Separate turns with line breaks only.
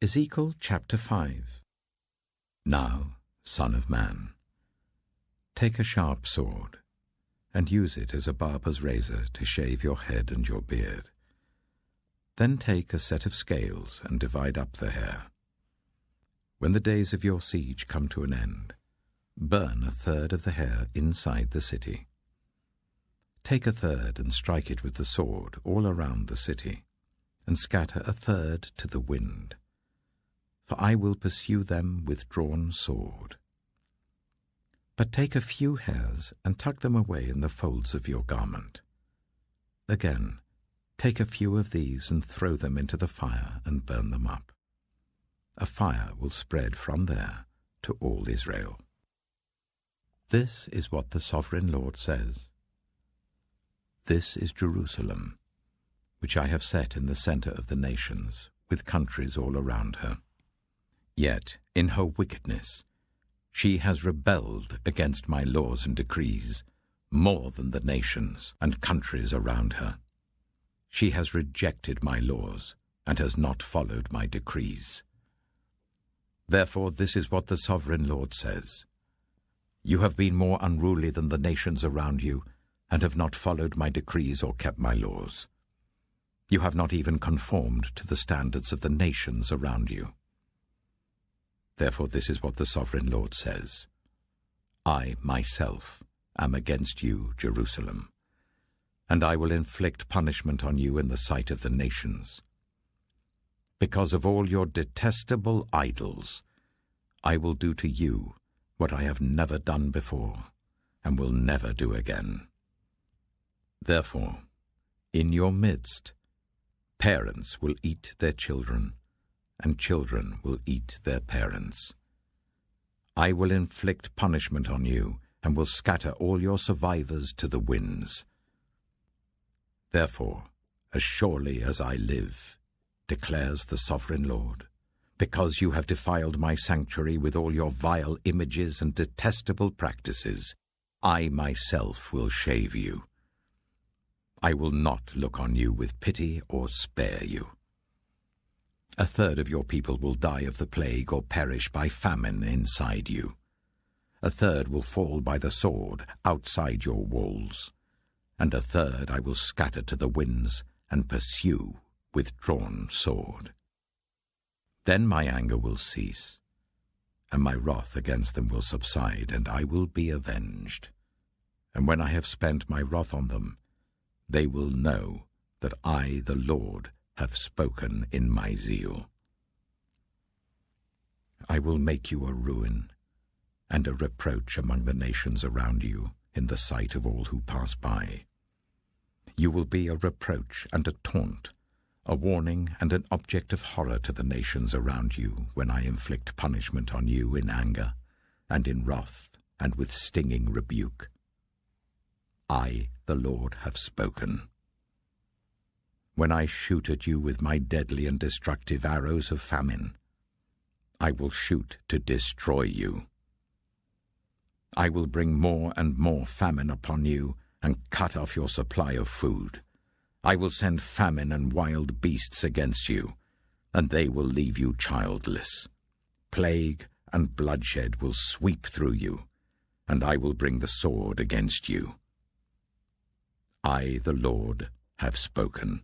Ezekiel chapter 5. Now, Son of man, take a sharp sword, and use it as a barber's razor to shave your head and your beard. Then take a set of scales and divide up the hair. When the days of your siege come to an end, burn a third of the hair inside the city. Take a third and strike it with the sword all around the city, and scatter a third to the wind. For I will pursue them with drawn sword. But take a few hairs and tuck them away in the folds of your garment. Again, take a few of these and throw them into the fire and burn them up. A fire will spread from there to all Israel. This is what the Sovereign Lord says. This is Jerusalem, which I have set in the center of the nations, with countries all around her. Yet, in her wickedness, she has rebelled against my laws and decrees more than the nations and countries around her. She has rejected my laws and has not followed my decrees. Therefore, this is what the Sovereign Lord says. You have been more unruly than the nations around you, and have not followed my decrees or kept my laws. You have not even conformed to the standards of the nations around you. Therefore, this is what the Sovereign Lord says. I, myself, am against you, Jerusalem, and I will inflict punishment on you in the sight of the nations. Because of all your detestable idols, I will do to you what I have never done before, and will never do again. Therefore, in your midst, parents will eat their children, and children will eat their parents. I will inflict punishment on you, and will scatter all your survivors to the winds. Therefore, as surely as I live, declares the Sovereign Lord, because you have defiled my sanctuary with all your vile images and detestable practices, I myself will shave you. I will not look on you with pity or spare you. A third of your people will die of the plague or perish by famine inside you. A third will fall by the sword outside your walls, and a third I will scatter to the winds and pursue with drawn sword. Then my anger will cease, and my wrath against them will subside, and I will be avenged. And when I have spent my wrath on them, they will know that I, the Lord, have spoken in my zeal. I will make you a ruin and a reproach among the nations around you in the sight of all who pass by. You will be a reproach and a taunt, a warning and an object of horror to the nations around you when I inflict punishment on you in anger and in wrath and with stinging rebuke. I, the Lord, have spoken. When I shoot at you with my deadly and destructive arrows of famine, I will shoot to destroy you. I will bring more and more famine upon you and cut off your supply of food. I will send famine and wild beasts against you, and they will leave you childless. Plague and bloodshed will sweep through you, and I will bring the sword against you. I, the Lord, have spoken.